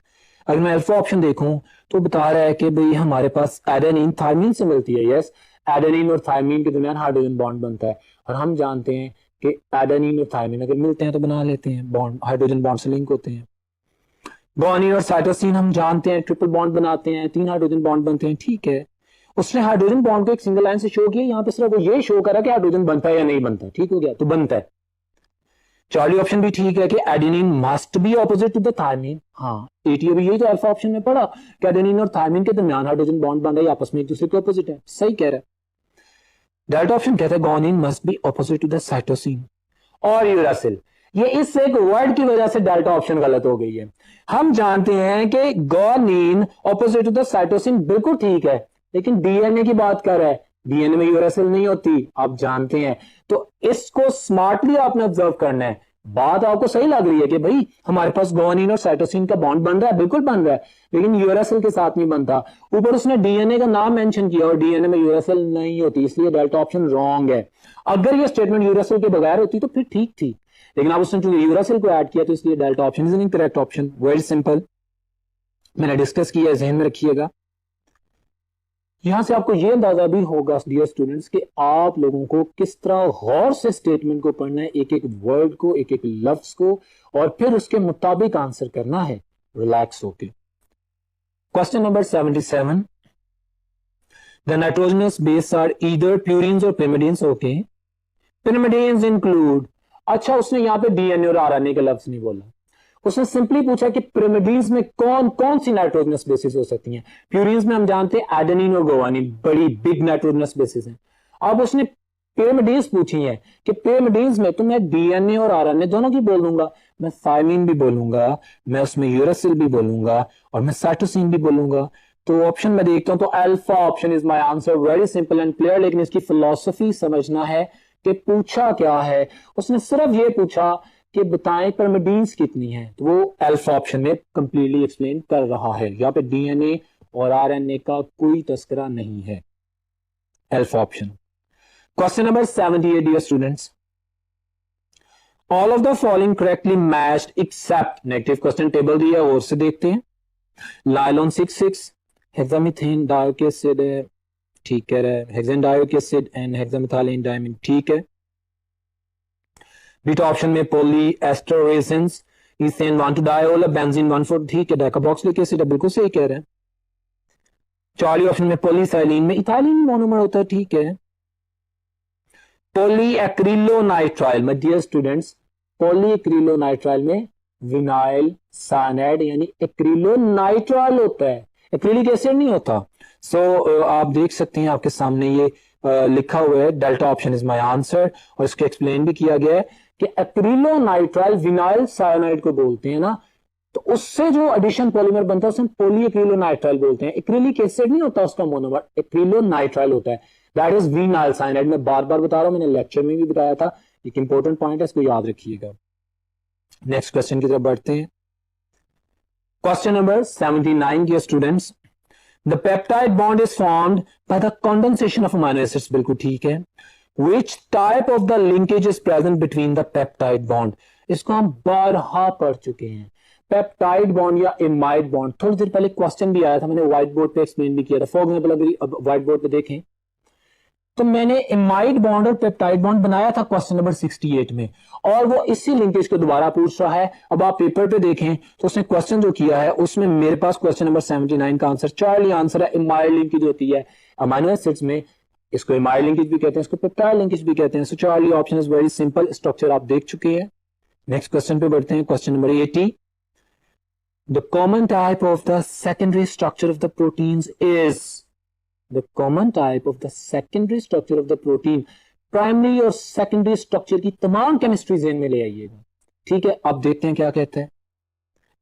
अगर मैं अल्फा ऑप्शन देखूं तो बता रहा है कि भाई हमारे पास एडेनिन थायमीन से मिलती है. यस, एडेनिन और थायमीन के दरमियान हाइड्रोजन बॉन्ड बनता है और हम जानते हैं कि एडेनिन और थायमीन अगर मिलते हैं तो बना लेते हैं बॉन्ड, हाइड्रोजन बॉन्ड से लिंक होते हैं. गुआनिन और साइटोसिन हम जानते हैं ट्रिपल बॉन्ड बनाते हैं, 3 हाइड्रोजन बॉन्ड बनते हैं. ठीक है. उसने हाइड्रोजन बॉन्ड को एक सिंगल लाइन से शो किया. यहां पे सिर्फ वो ये शो करा कि हाइड्रोजन बनता है या नहीं बनता. ठीक हो गया, तो बनता है. चार्ली ऑप्शन भी ठीक है कि adenine must be opposite to the thymine. हाँ, एटीओ भी यही तो अल्फा ऑप्शन में पढ़ा कि एडेनिन और थायमीन के दरमियान हाइड्रोजन बॉन्ड बन रहा है, आपस में एक दूसरे के ऑपोजिट है. सही कह रहा है. डेल्टा ऑप्शन कहता है guanine must be opposite to the cytosine और यूरासिल. ये इस एक वर्ड की वजह से डेल्टा ऑप्शन गलत हो गई है. हम जानते हैं कि guanine opposite to the cytosine बिल्कुल ठीक है, लेकिन डीएनए की बात कर रहा है. डीएनए में यूरासिल नहीं होती, आप जानते हैं. तो इसको स्मार्टली आपने ऑब्जर्व करना है. बात आपको सही लग रही है कि भाई हमारे पास गुआनिन और साइटोसिन का बॉन्ड बन रहा है, बिल्कुल बन रहा है, लेकिन यूरासिल के साथ नहीं बनता. ऊपर उसने डीएनए का नाम मेंशन किया और डीएनए में यूरासिल नहीं होती, इसलिए डेल्टा ऑप्शन रॉन्ग है. अगर ये स्टेटमेंट यूरासिल के बगैर होती तो फिर ठीक थी, लेकिन अब उसने चूंकि यूरासिल को ऐड किया तो इसलिए delta option is incorrect option. Very simple, मैंने डिस्कस किया, ध्यान में रखिएगा. यहां से आपको यह अंदाजा भी होगा डियर स्टूडेंट्स कि आप लोगों को किस तरह गौर से स्टेटमेंट को पढ़ना है, एक एक वर्ड को, एक एक लफ्ज को, और फिर उसके मुताबिक आंसर करना है रिलैक्स होके. Question number 77. The nitrogenous base are either purines और पिरिमिडिन्स. Okay, pyrimidines include. अच्छा, उसने यहां पे डीएनए और आरएनए का लफ्ज नहीं बोला, उसने सिंपली पूछा कि पिरिमिडीन्स में कौन कौन सी नाइट्रोजनस बेसिस हो सकती हैं। प्यूरिन्स में हम जानते हैं एडेनिन और गुआनिन बड़ी बिग नाइट्रोजनस बेसिस हैं। अब उसने पिरिमिडीन्स पूछी हैं कि पिरिमिडीन्स में तो मैं डीएनए और आरएनए दोनों की बोल दूंगा, मैं थायमिन भी बोलूंगा, मैं उसमें यूरासिल भी बोलूंगा और मैं साइटोसिन भी बोलूंगा। तो ऑप्शन में देखता हूं तो alpha option is my answer. Very simple and clear, लेकिन इसकी फिलॉसफी समझना है कि पूछा क्या है। उसने सिर्फ ये पूछा कि बताएं पिरिमिडीन्स कितनी है, तो वो अल्फा ऑप्शन में कंप्लीटली एक्सप्लेन कर रहा है। यहाँ पे डीएनए और आरएनए का कोई तस्करा नहीं है, alpha option. Question number 78 dear students, all of the following correctly matched except negative. Question table दिया और से देखते हैं। नायलॉन 66, हेक्सामीथेन डायोइक एसिड है, ठीक है, hexane dioic acid and hexamethylene diamine, ठीक है। बीटा ऑप्शन में पॉली एस्टर रेजिन्स, इथेन 1,2-डायोल, बेंजीन 1,4, ठीक है, डाइकार्बोक्सिलिक एसिड, बिल्कुल सही कह रहे हैं। चार्ली ऑप्शन में पॉलीसाइलिन में इथाइलिन मोनोमर होता है, ठीक है। पॉलीएक्रिलोनाइट्राइल में डियर स्टूडेंट्स, पॉलीएक्रिलोनाइट्राइल में विनाइल साइनाइड यानी एक्रिलोनाइट्राइल होता है, एक्रिलिक एसिड नहीं होता। सो आप देख सकते हैं आपके सामने ये लिखा हुआ है, delta option is my answer. और इसको एक्सप्लेन भी किया गया है कि एक्रिलोनाइट्राइल विनाइल साइनाइड को बोलते हैं ना, तो उससे जो एडिशन पॉलीमर बनता है उसे पॉलीएक्रिलोनाइट्राइल बोलते हैं। एक्रिलिक एसिड नहीं होता उसका मोनोमर, एक्रिलोनाइट्राइल होता है, दैट इज विनाइल साइनाइड। मैं बार बार बता रहा हूं, मैंने लेक्चर में भी बताया था, एक इंपॉर्टेंट पॉइंट है, इसको याद रखिएगा। नेक्स्ट क्वेश्चन की तरफ बढ़ते हैं। Question number 79 dear students, the peptide bond is formed by the condensation of amino acids, बिल्कुल ठीक है। Which type of the linkage is present between the peptide bond, इसको हम बारहा पढ़ चुके हैं। पेप्टाइड बॉन्ड या इमाइड बॉन्ड, थोड़ी देर पहले क्वेश्चन भी आया था, मैंने व्हाइट बोर्ड पे एक्सप्लेन भी किया था। फॉर एग्जाम्पल अगर व्हाइट बोर्ड पे देखें तो मैंने इमाइड बॉन्ड और पेप्टाइड बॉन्ड बनाया था क्वेश्चन नंबर 68 में, और वो इसी लिंकेज को दोबारा पूछ रहा है। अब आप पेपर पे देखें तो उसने क्वेश्चन जो किया है उसमें मेरे पास क्वेश्चन नंबर 79 का आंसर चार्ली आंसर है। इमाइड लिंकेज होती है अमीनो एसिड्स में, इसको इमाइड लिंकेज भी कहते हैं, इसको पेप्टाइड लिंकेज भी कहते हैं। So Charlie option is very simple, structure आप देख चुके हैं। नेक्स्ट क्वेश्चन पे बढ़ते हैं, question number 80। The common type of the secondary structure of the proteins is, the common type of the secondary structure of the protein, primary और secondary structure की तमाम केमिस्ट्री जेन में ले आइएगा, ठीक है। अब देखते हैं क्या कहते हैं।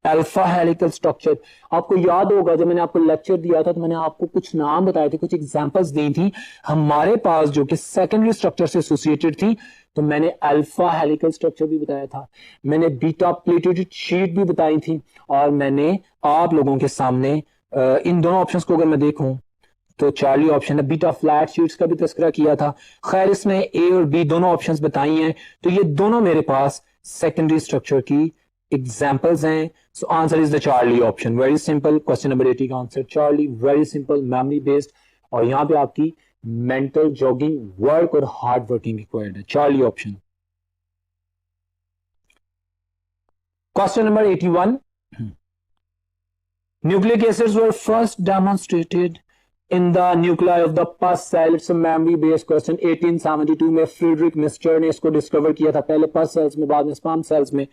अल्फा हेलिकल स्ट्रक्चर, आपको याद होगा जब मैंने आपको लेक्चर दिया था तो मैंने आपको कुछ नाम बताए थे, कुछ एग्जांपल्स दी थी हमारे पास जो कि सेकेंडरी स्ट्रक्चर से एसोसिएटेड थी। तो मैंने अल्फा हेलिकल स्ट्रक्चर भी बताया था, मैंने बीटा प्लेटेड शीट भी बताई थी, और मैंने आप लोगों के सामने इन दोनों ऑप्शंस को अगर मैं देखूं तो चार्ली ऑप्शन है, बीटा फ्लैट शीट्स का भी तस्करा किया था। खैर इसमें ए और बी दोनों ऑप्शंस बताई हैं, तो ये दोनों मेरे पास सेकेंडरी स्ट्रक्चर की एग्जांपल्स हैं। So answer is the Charlie option, very simple. Question number 80 का answer Charlie, very simple, memory based, और यहां पे आपकी मेंटल जॉगिंग वर्क और हार्ड वर्किंग रिक्वायर्ड है, Charlie option. Question number 81, nucleic acids were first demonstrated in the nuclei of the pus cell, it's a memory based question। 1872 में Friedrich mister ने इसको discover किया था, पहले पस सेल्स में बाद में स्पर्म सेल्स में।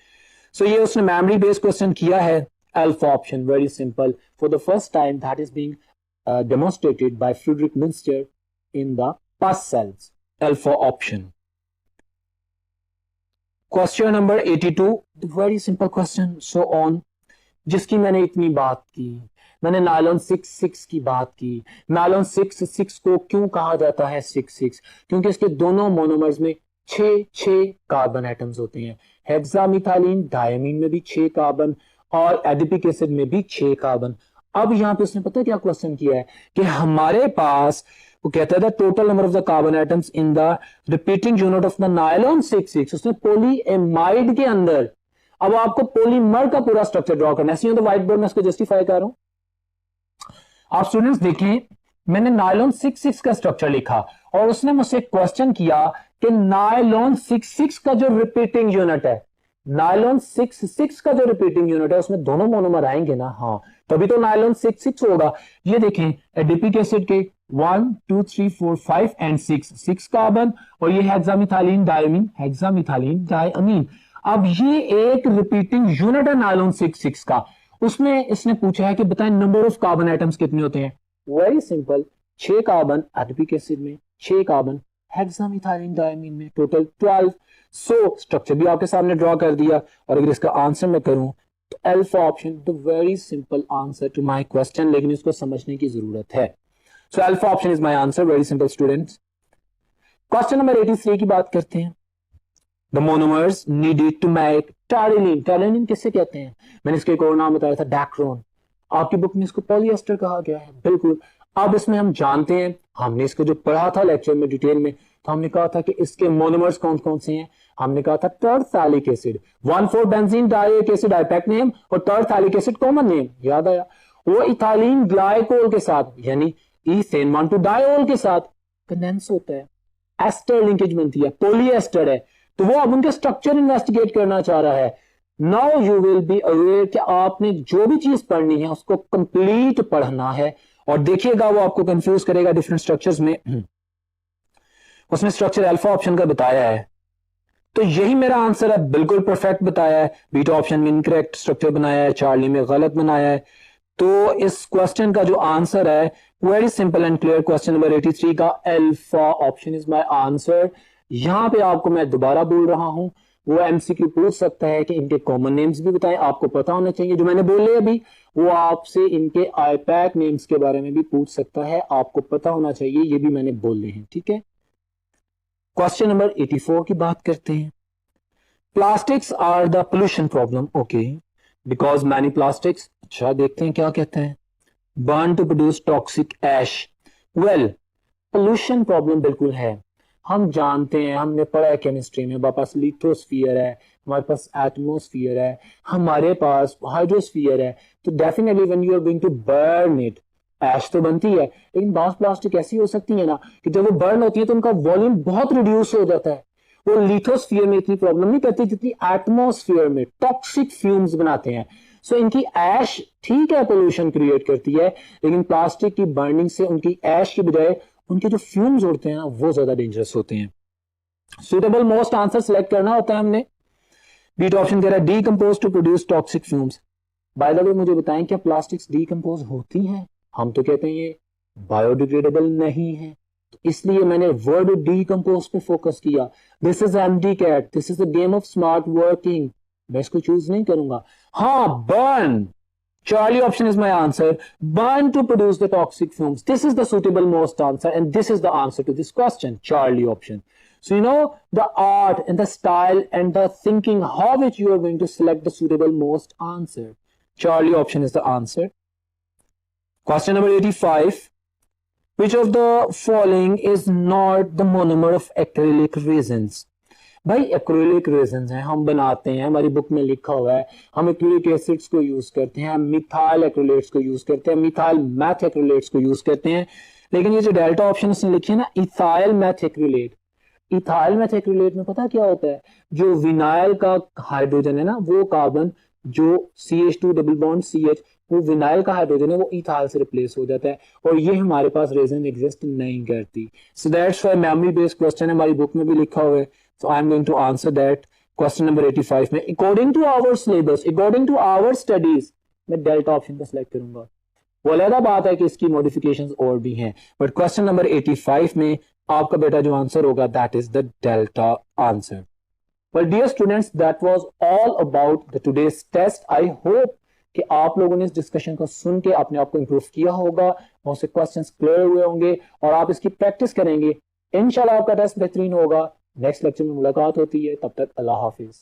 सो ये उसने मेमोरी बेस्ड क्वेश्चन किया है। Alpha option, very simple, for the first time that is being demonstrated by Friedrich Miescher in the pus cells, alpha option. Question number 82, very simple question, so on, जिसकी मैंने इतनी बात की। मैंने nylon 66 की बात की। नायलॉन 66 को क्यों कहा जाता है 66? क्योंकि इसके दोनों मोनोमर्स में 6 कार्बन एटम्स होते हैं। हेक्सामिथाइलिन डायमीन में भी 6 कार्बन और एडिपिक एसिड में भी 6 कार्बन। अब यहां पे उसने पता क्या क्वेश्चन किया है कि हमारे पास वो कहता है total number of the carbon atoms in the repeating unit of the nylon 66। उसने पॉलीएमाइड के अंदर, अब आपको पॉलीमर का पूरा स्ट्रक्चर ड्रॉ करना है, तो व्हाइट बोर्ड में इसको जस्टिफाई कर रहा हूं। आप स्टूडेंट्स देखिए, मैंने नायलॉन 66 का स्ट्रक्चर लिखा और उसने मुझसे क्वेश्चन किया कि नायलॉन 66 का जो रिपीटिंग यूनिट है, नायलॉन 66 का जो रिपीटिंग यूनिट है उसमें दोनों मोनोमर आएंगे ना, हाँ, तभी तो नायलॉन 66 होगा। ये देखें, एडिपिक एसिड के 1 2 3 4 5 एंड 6 कार्बन, और ये हेक्सामिथाइलिन डायमीन, हेक्सामिथाइलिन डायमीन। अब ये एक रिपीटिंग यूनिट है नायलॉन 6 का, उसमें इसने पूछा है कि बताएं नंबर ऑफ कार्बन आइटम्स कितने होते हैं। Very simple, 6 carbon adipic acid में, 6 कार्बन हेक्सामिथाइलिन डायमीन में, टोटल 12। सो स्ट्रक्चर भी आपके सामने ड्रॉ कर दिया, और अगर इसका आंसर मैं करूं तो alpha option the very simple answer to my question, लेकिन इसको समझने की जरूरत है। So alpha option is my answer, very simple students. Question number 83 की बात करते हैं। The monomers needed to make Terylene, Terylene किससे कहते हैं, मैंने इसके एक और नाम बताया था डैक्रोन, आपकी बुक में इसको पॉलीएस्टर कहा गया है, बिल्कुल। अब इसमें हम जानते हैं, हमने इसको जो पढ़ा था लेक्चर में डिटेल में, तो हमने कहा था कि इसके मोनोमर्स कौन कौन से हैं। हमने कहा था terephthalic acid, 1,4 benzene dioic acid IUPAC name, और टरथैलिक एसिड कॉमन नेम, याद आया। वो इथाइलिन ग्लाइकोल के साथ यानी ईथेन 1,2-डायोल के साथ कंडेंस होता है, एस्टर लिंकेज बनती है, पॉलीएस्टर है। तो वो अब उनके स्ट्रक्चर इन्वेस्टिगेट करना चाह रहा है। Now you will be aware कि आपने जो भी चीज पढ़नी है उसको कंप्लीट पढ़ना है, और देखिएगा वो आपको कंफ्यूज करेगा डिफरेंट स्ट्रक्चर्स में। उसने स्ट्रक्चर अल्फा ऑप्शन का बताया है, तो यही मेरा आंसर है, बिल्कुल परफेक्ट बताया है। बीटा ऑप्शन में इनकरेक्ट स्ट्रक्चर बनाया है, चार्ली में गलत बनाया है। तो इस क्वेश्चन का जो आंसर है very simple and clear, question number 83 का alpha option is my answer. यहां पे आपको मैं दोबारा बोल रहा हूं, वो एमसीक्यू पूछ सकता है कि इनके कॉमन नेम्स भी बताएं, आपको पता होना चाहिए। जो मैंने बोले अभी वो आपसे इनके आईपैक नेम्स के बारे में भी पूछ सकता है, आपको पता होना चाहिए, ये भी मैंने बोले हैं, ठीक है। क्वेश्चन नंबर 84 की बात करते हैं। Plastics are the pollution problem, okay, because many plastics. अच्छा देखते हैं क्या कहते हैं। Burn to produce toxic ash, well pollution problem बिल्कुल है, हम जानते हैं, हमने पढ़ा है केमिस्ट्री में, हमारे पास लिथोस्फीयर है, हमारे पास एटमोस्फियर है, हमारे पास हाइड्रोस्फीयर है। तो definitely when you are going to burn it, ash तो बनती है, लेकिन बास प्लास्टिक ऐसी हो सकती है ना कि जब वो बर्न होती है तो उनका वॉल्यूम बहुत रिड्यूस हो जाता है। वो लिथोस्फीयर में इतनी प्रॉब्लम नहीं करती जितनी एटमोस्फियर में, टॉक्सिक फ्यूम्स बनाते हैं। सो इनकी ऐश ठीक है पोल्यूशन क्रिएट करती है, लेकिन प्लास्टिक की बर्निंग से उनकी ऐश की बजाय उनके जो फ्यूम्स उड़ते हैं वो ज्यादा डेंजरस होते हैं। सुटेबल मोस्ट आंसर सेलेक्ट करना होता है हमने। बीटा ऑप्शन कह रहा है decompose to produce toxic fumes. By the way मुझे बताएं क्या प्लास्टिक्स डीकंपोज होती हैं? हम तो कहते हैं ये बायोडिग्रेडेबल नहीं है, तो इसलिए मैंने वर्ड डीकंपोज पे फोकस किया। This is empty cat, this is a game of smart working, मैं इसको चूज नहीं करूंगा। हाँ burn, Charlie option is my answer. Burn to produce the toxic fumes. This is the suitable most answer, and this is the answer to this question. Charlie option. So you know the art and the style and the thinking how which you are going to select the suitable most answer. Charlie option is the answer. Question number 85. Which of the following is not the monomer of acrylic resins? भाई acrylic resins हैं, हम बनाते हैं, हमारी book में लिखा हुआ है, हम एक्रिलिक एसिड्स को यूज करते हैं, मिथाइल एक्रिलेट्स को यूज करते हैं, मिथाइल मैथ एक्रिलेट्स को यूज करते हैं। लेकिन ये जो डेल्टा ऑप्शन उसने लिखी है ना, ethyl math acrylate, ethyl math acrylate में पता क्या होता है, जो विनाइल का हाइड्रोजन है ना, वो कार्बन जो CH2 डबल बॉन्ड CH, वो विनाइल का हाइड्रोजन है, वो इथाइल से रिप्लेस हो जाता है, और ये हमारे पास रेजिन एग्जिस्ट नहीं करती। So that's why memory based question है, हमारी बुक में भी लिखा हुआ है। So I am going to answer that question number 85 में according to our syllabus, according to our studies, मैं डेल्टा ऑप्शन को सिलेक्ट करूंगा। वो अलग बात है कि इसकी मॉडिफिकेशंस और भी हैं, बट क्वेश्चन नंबर 85 में आपका बेटा जो आंसर होगा that is the delta answer. Well dear students, that was all about the today's test. I hope कि आप लोगों ने इस डिस्कशन को सुन के अपने आप को इंप्रूव किया होगा, बहुत से क्वेश्चंस क्लियर हुए होंगे, और आप इसकी प्रैक्टिस करेंगे, इंशाल्लाह आपका टेस्ट बेहतरीन होगा। नेक्स्ट लेक्चर में मुलाकात होती है, तब तक अल्लाह हाफिज।